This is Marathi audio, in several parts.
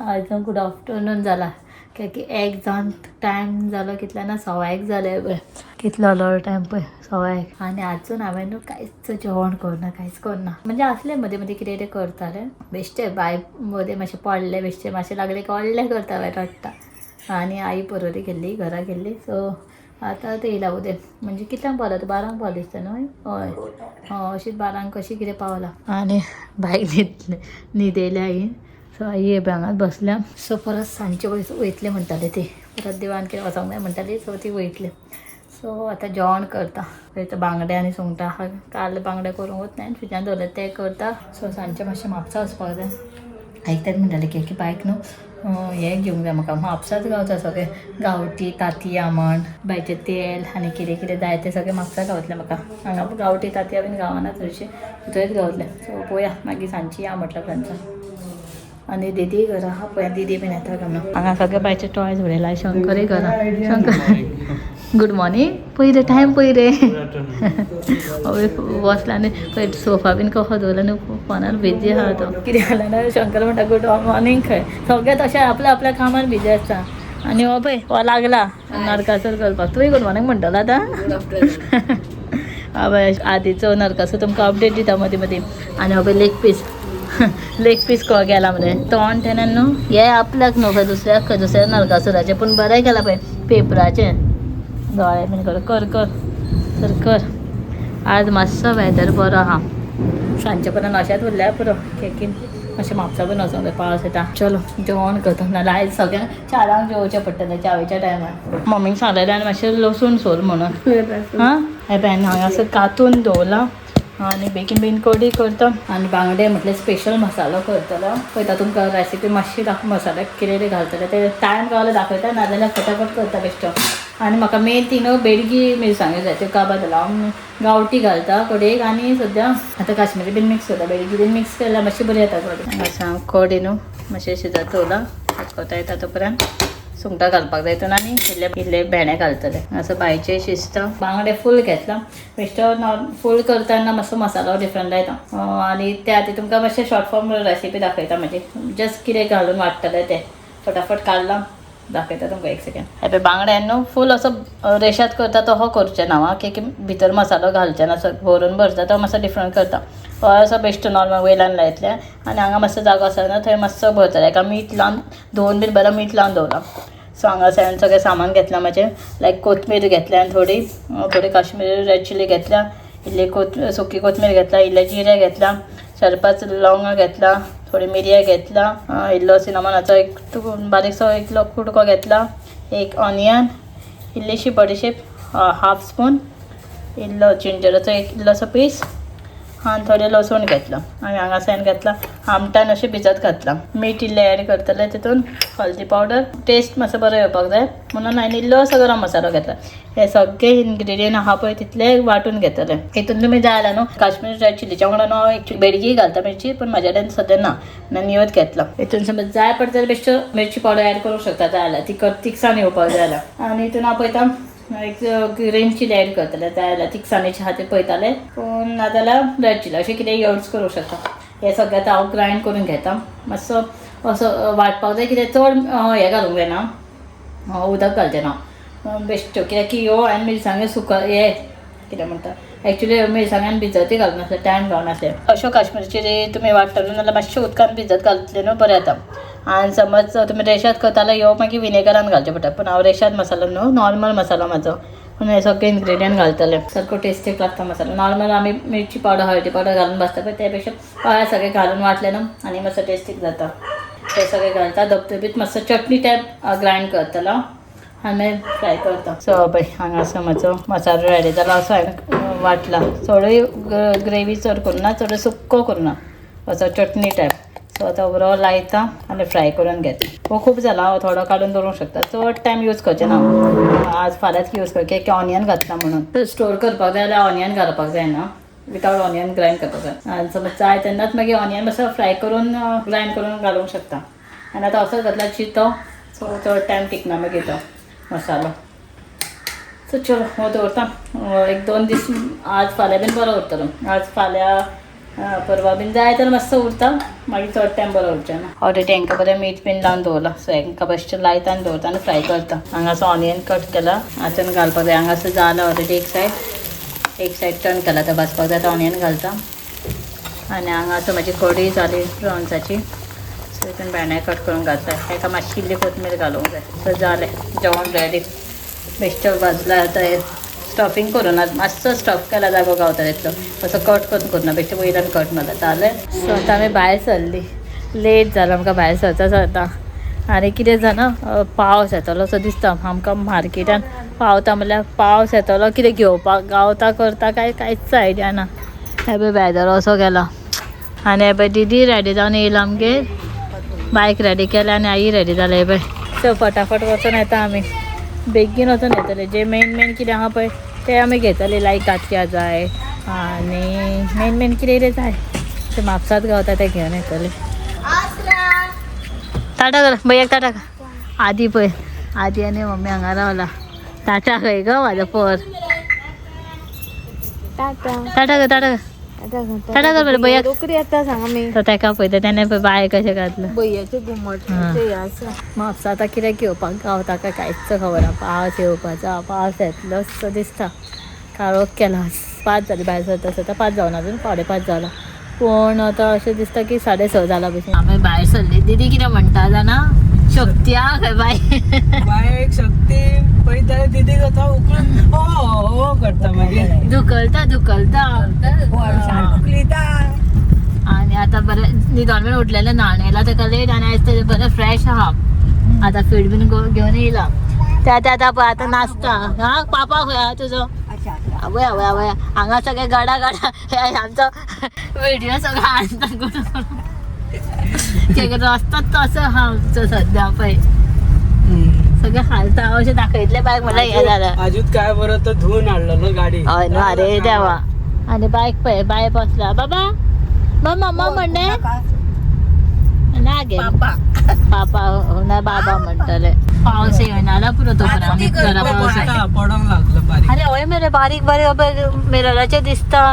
आज गुड आफ्टरनून जाला की एक जावन टायम जालो कितल्या ना 1:15 जाले पळय कितलो जालो टायम पळय 1:15 आनी आजून हांवें न्हू कांयच जेवण करना कांयच करना म्हणजे असलें मदीं मदीं कितें करतालें बेश्टें बाय मदीं मातशें पडलें बेश्टें मातशें लागलें की व्हडलें करता वायट वाडटा आनी आई परवरी गेल्ली घरा गेल्ली सो आतां ते येयला उदें म्हणजे कितल्यांक पावला 12 पावली दिसता न्हय हय अशीच 12 कशी कितें पावला आनी बायक न्हिदेल्या हांवें सो आई हे हांगाच बसल्या सो परत सांजचे वयतले म्हणटाले ती परत देवान कितें वचोंक जाय म्हणटाली सो ती वयतले सो आतां जेवण करता थंय बांगडे आनी सुंगटां काल बांगडे करूंक वचना फ्रिजान दवरले ते करता सो सांजचे मातशें म्हापसा वचपाक जाय आयकतात म्हणटाले की बायक न्हू हें घेवंक जाय म्हाका म्हापसाच गावता सगळें गांवठी तांतयां आमण बायचें तेल आनी कितें कितें जाय तें सगळें म्हापसा गावतलें म्हाका हांगा गांवठी तांतयां बीन गावना चडशें थंयच गावतलें सो पळोवया मागीर सांजची या म्हटलं फ्रेंड्सां आनी दीदी घरा हा पळय दीदी बीन येता काय म्हणून हांगा सगळे बायचे टॉयज उडयला शंकरय घरा शंकर गुड मॉर्निंग पयरे टायम पयरे बसला आनी पळय सोफा बीन कसो दवरला न्हू फोनार बिजी आहा तो कितें जालें ना शंकर म्हणटा गुड मॉर्निंग खंय सगळे तशें आपल्या आपल्या कामार बिजी आसता आनी हो पळय हो लागला नरकासूर करपाक तुवें गुड मॉर्निंग म्हणटलो आतां हय आदीचो नरकासूर तुमकां अपडेट दिता मदीं मदीं आनी हो पळय लेग पीस लेग पीस को गेला मरे तोंड तेन्ना न्हू हे आपल्याक न्हू खंय दुसऱ्या नरकासुराचे पूण बरें केला पळय पेपराचे दोळे बीन कर कर कर तर कर आज मातसो वेदर बरो आहा सांजचे पर्यंत अशेंच उरल्या पुरो केकीन अशें म्हापसा बीन वचोंक जाय पावस येता चलो जेवण करता नाल्यार आयज सगळ्यांक 4 जेवचें पडटलें चावेच्या टायमार मम्मीक सांगलेलें आनी मातशें लसूण सोल म्हणून हां हे पॅन हांगासर कातून दवरला आनी बेगीन बेगीन कडी करता आनी बांगडे म्हटल्यार स्पेशल मसालो करतलो पळयता तुमकां रेसिपी मातशी मसाल्याक कितें कितें घालतलें ते टायम गावलो दाखयता नाजाल्यार फटाफट करता बेश्टो आनी म्हाका मेन ती न्हू बेडगी मिरसांग्यो जाय त्यो काबार जाला हांव गांवठी घालता कडेक आनी सद्या आतां काश्मीरी बीन मिक्स करता बेडगी बीन मिक्स केल्यार मातशी बरी येता कडी अशें कडी न्हू मातशें शिजत दवरला कोता येता तो पर्यंत सुंगटां घालपाक जाय हितून आनी इल्ले भेंडे घालतले असं बायचे शिजता बांगडे फूल घेतला बेश्टो फूल करतना मातसो मसालो डिफरंट लायता आनी त्या खातीर तुमकां मातशें शॉर्ट फॉर्म रेसिपी दाखयता म्हणजे जस्ट कितें घालून वाडटलें तें फटाफट काडलां दाखयता तुमकां एक सेकेंड हे पळय बांगड्यान न्हू फूल असो रेशाद करता तो हो करचें ना की भितर मसालो घालचें ना भरून भरता तो मातसो डिफरंट करता हो असो बेश्टो नॉर्मल वयल्यान लायतलें आनी हांगा मातसो जागो आसा ना थंय मातसो भरतलें हेका मीठ लावन धुवन बीन बरो मीठ लावन दवरला सो हांगासर सगळें सामान घेतलां म्हजें लायक कोथमीर घेतल्यान थोडी काश्मीरी रेड चिली घेतल्या इल्ली सुकी कोथमीर घेतला इल्ले जिरे घेतला 4-5 लवंगां घेतला थोडी मिरयां घेतला इल्लो सिनामनाचो एक बारीकसो इल्लो कुडको घेतला एक ऑनियन इल्लीशी बडीशेप हाफ स्पून इल्लो जिंजराचो एक इल्लोसो पीस आनी थोडें लसूण घेतला आनी हांगासर घेतला आमटान अशें भिजत घातला मीठ इल्लें एड करतलें तितून हळदी पावडर टेस्ट मातसो बरो येवपाक जाय म्हणून हांवें इल्लोसो गरम मसालो घेतला हे सगळे इनग्रेडियंट आहा पळय तितले वांटून घेतले हितून तुमी जाय जाल्यार न्हू काश्मीरी रेड चिलीच्या वांगडा न्हू एक्चुअली बेडगी घालता मिरची पूण म्हाज्या कडेन सद्या ना निवत घेतला हितून समज जाय पडटा जाल्यार बेश्टो मिरची पावडर एड करूंक शकता जाय जाल्यार ती तिखसाण येवपाक जाय जाल्यार आनी हितून हांव पळयता एक ग्रीन चिली एड करतले जाय जाल्यार तिखसाणेच्या खातीर पळयताले पूण नाजाल्यार रेड चिली अशें कितें यूज करूंक शकता हे सगळें आतां हांव ग्रायंड करून घेता मातसो असो वाटपाक जाय कितें चड हें घालूंक जायना उदक घालचें ना बेश्टो कित्याक की ह्यो आनी मिरसांग्यो हे कितें म्हणटा एक्चुली मिरसांग्यान भिजतय घालनासले टायम गावनासले अश्यो काश्मीरी चिली तुमी वाडटलो नाल्यार मातशें उदकान भिजत घातले न्हू बरें येता आनी समज तुमी रेशाद करता जाल्यार ह्यो मागीर विनेगरान घालचें पडटा पूण हांव रेशाद मसालो न्हू नॉर्मल मसालो म्हाजो पूण हे सगळे इनग्रेडियंट घालतले सारको टेस्टीक लागता मसालो नॉर्मल आमी मिरची पावडर हळदी पावडर घालून बसता पळय त्या पेक्षा सगळें घालून वाटलें न्हू आनी मातसो टेस्टीक जाता ते सगळें घालता धबधबीत मातसो चटणी टायप ग्रायंड करतलो आनी मागीर फ्राय करता सो पळय हांगासर म्हजो मसालो रेडी जालो असो हांवें वाटला चडूय ग्रेवी चड करूना चड सुक्को करूना असो चटणी टायप सो आतां बरो लायता आनी फ्राय करून घेता हो खूब जाला हांव थोडो काडून दवरूंक शकता चड टायम यूज करचें ना आज फाल्यांच यूज करचें की ऑनियन घातला म्हणून स्टोर करपाक जाय जाल्यार ऑनियन घालपाक जायना विथआउट ऑनियन ग्रायंड करपाक जाय आनी समज जाय तेन्नाच मागीर ऑनियन मातसो फ्राय करून ग्रायंड करून घालूंक शकता आनी आतां असोच घातला चितो सो चड टायम टिकना मागीर तो मसालो सो चलो हो दवरता 1-2 दीस आज फाल्यां बीन बरो उरतलो आज फाल्यां परवा बीन जाय तर मस्त उरता मागीर चड टायम बरो उरचे ना ऑलरेडी हांकां बरें मीठ बीन लावन दवरला सो हांकां बेश्टें लायता आनी दवरता आनी फ्राय करता हांगासर ऑनियन कट केला आतां घालपाक जाय हांगासर जालां ऑलरेडी एक सायड टर्न केला तर भाजपाक जाय ऑनियन घालता आनी हांगासर म्हाजी कडी जाली प्रॉन्साची सो हितून भेंडे कट करून घालता हाका मातशी इल्ली कोथमीर घालूंक जाय सो जालें जेवण रेडी बेश्टो भाजला आतां स्टफिंग करून मातसो स्टफ केला जागो गावता तितलो असो कट करून बेश्टें वयल्यान कट मारता जालें सो आतां आमी भायर सरली लेट जालो आमकां भायर सरता आनी कितें जाणा पावस येतलो असो दिसता आमकां मार्केटान पावता म्हणल्यार पावस येतलो कितें घेवपाक गावता करता कांयच आयडिया ना हेबय वेदर असो गेला आनी हेबय दीदी रेडी जावन येयला आमगे बायक रेडी केल्या आनी आई रेडी जालें हेबय सो फटाफट वचून येता आमी बेगीन वचून येतले जे मेन कितें आहा पळय ते आमी घेतले लायक कातया जाय आनी मेन कितें जाय ते म्हापसात गावता ते घेवन येतले टाटा कर भैयाक टाटा कर आदी पळय आदी आनी मम्मी हांगा रावला टाटा खंय गो म्हाजो पोर टाटा कर टाटा कर बरें भैयाक रोकडी येता सांग आमी तो तेका पळयता तेणे पळय बाय कशें घातलं भैयाचे घुमट म्हापसा आतां कितें घेवपाक गावता काय कांयच खबर ना पावस येवपाचो पावस येतलो असो दिसता काळोख केला 5 जाली भायर सरता 5 जावन अजून 5:30 जाला पूण आतां अशें दिसता की 6:30 जाला भशेन आमी भायर सरली दीदी कितें म्हणटा जाणा शक्ती आहा खंय बायक शक्ती पळयता दीदी जाता उकळून हो करता मागीर धुकलता आनी आतां बरें न्हिदोन बीन उठलेलें न्हाण येयला तेका लेट आनी आयज तेजें बरें फ्रेश आहा आतां फीड बीन घेवन येयला ते आतां पळय आतां नाचता हा पापा खंय आहा तुजो आवय हांगा सगळे गाडा हे आमचो व्हिडिओ सगळो हाडटा रस्तो तसो आहा आमचो सद्या पळय सगळें हालता अशें दाखयतले बायक म्हणल्यार हें जालें आजूच काय बरं तो धुवून हाडलो गाडी हय न्हू अरे देवा आनी बायक पळय बाय बसला बाबा मम्मा म्हणणे ना गे पापा ना बाबा म्हणटले पावस येयना जाल्यार पुरो तो आमी घरा पावस पडोंक लागलो बारीक अरे हय मरे बारीक मिरराचें दिसता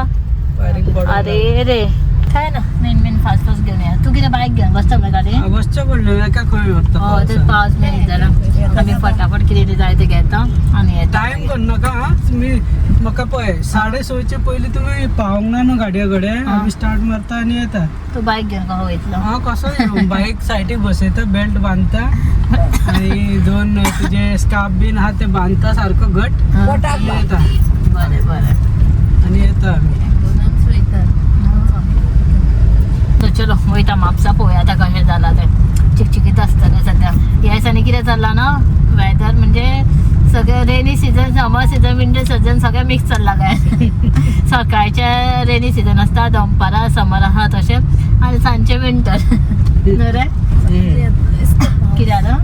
अरे रे काय ना मेन फास्ट घेवन या तू कितें बायक घेवन बसता मरे गाडी बसचें पडलें एका खंय व्हरता हय ते पावस मेन जाल्यार आमी फटाफट कितें जाय तें घेता आनी येता टायम करनाका हा तुमी म्हाका पळय 6:30चे पयलीं तुमी पावोंक ना न्हू गाडये कडेन आमी स्टार्ट मारता आनी येता तू बायक घेवन कहो वयतलो हांव कसो येवं बायक सायडीक बसयता बेल्ट बांदता आनी 2 तुजे स्कार्फ बीन आहा ते बांदता सारको घट आनी येता बरें आनी येता आमी तो चलो वयता म्हापसा पळोवया आतां कशें जालां तें चिकचिकीत आसतलें सद्या ह्या दिसांनी कितें जालां ना वेदर म्हणजे सगळें रेनी सिजन समर सिजन विंटर सिजन सगळें मिक्स चल्ला काय सकाळचे रेनी सिजन आसता दनपारां समर आहा तशें आनी सांजचें विंटर न्हू रे कितें जालां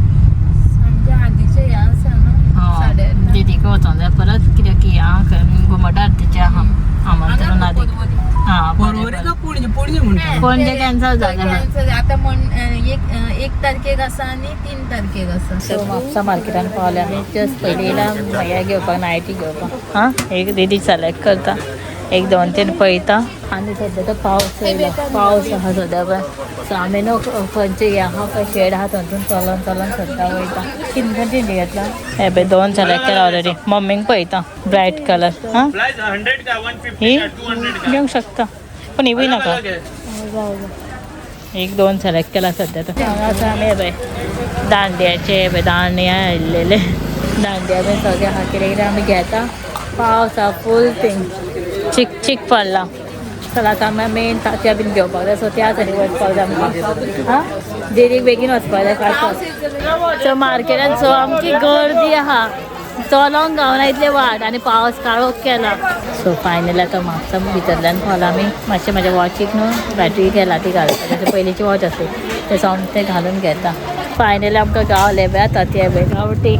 दीदीक वचोंक जाय परत कित्याक की हांव घुमट आरतीचें आहा आमंत्रण आदी पणजे कॅन्सल जालें आता 1 तारखेक आसा आनी 3 तारखेक आसा सो म्हापसा मार्केटान पावले आमी जस्ट पयलीं येयला हें घेवपाक नायटी घेवपाक हां एक दीदी सिलेक्ट करता 1-2-3 पळयता आनी सद्या तो पावस येयला पावस आहा सद्या पळय सो आमी न्हू खंयचे हें आहा पळय शेड आहा थंयसून चलून सद्या वयता खंयची घेतला हे पळय 2 सिलेक्ट केला ऑलरेडी मम्मीक पळयता ब्रायट कलर हां ही घेवंक शकता पण ही नाका 1-2 सिलेक्ट केला सद्या तर हांगासर आमी हे पळय दांडियाचे पळय दांडिया आयिल्लेले दांडिया बीन सगळें आहा कितें आमी घेता पावस आहा फूल थिंग चिक पडला चला आतां आमी मेन तांतयां बीन घेवपाक जाय सो त्या सायडीक वचपाक जाय आमकां हां देरीक बेगीन वचपाक जाय फास्ट सो मार्केटान सो आमची गर्दी आहा चलोंक गावना इतले वाट आनी पावस काळोख केला सो फायनली आतां म्हापसा भितरल्यान पावला आमी मातशें म्हाज्या वॉचीक न्हू बॅटरी गेला ती घालता तेजे पयलींची वॉच आसली ते सोमतें घालून घेता फायनली आमकां गावले बे आतां ते बे गांवठी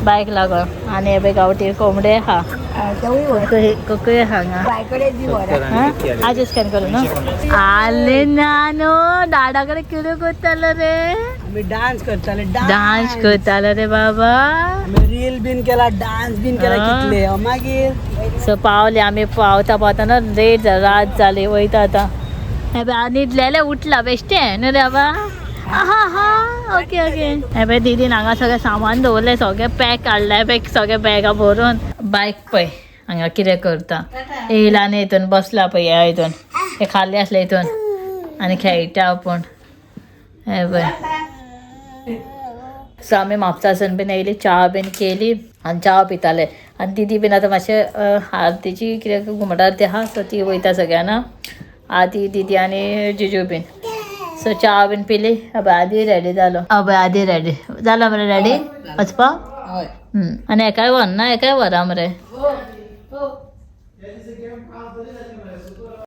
बायक लागून आनी हे बे गांवठी कोंबडे आहा कोकळे हांगा आज स्कॅन करू न्हू आले ना न्हू दाडा कडेन कितें करतालो रे आमी डान्स करतालो रे बाबा रील बीन केला डान्स बीन केला कितले मागीर सो पावले आमी पावता न्हू लेट जाला रात जाली वयता आतां हे बे आणि लेले उठला बेश्टे न्हू रे बाबा हा हा ओके ओके हे बे दीदीन हांगा सगळें सामान दवरलें सगळें पॅक काडलां बॅग सगळें बॅगा भरून बायक पळय हांगा कितें करता येयला आनी हितून बसला पळय ह्या हितून हे खाली आसले हितून आनी खेळटा आपूण हे पळय सो आमी म्हापसासून बीन येयली च्या बीन केली आनी च्या पिताले आनी दीदी बीन आतां मातशें आरतीची कितें घुमट आरती आहा सो ती वयता सगळ्यांना आदी दीदी आनी जिजू बीन सो च्या बीन पिली अब आदी रेडी जालो अब आदी रेडी जालो मरे रेडी वचपाक आनी एकाय व्हरना एकाय व्हरा मरे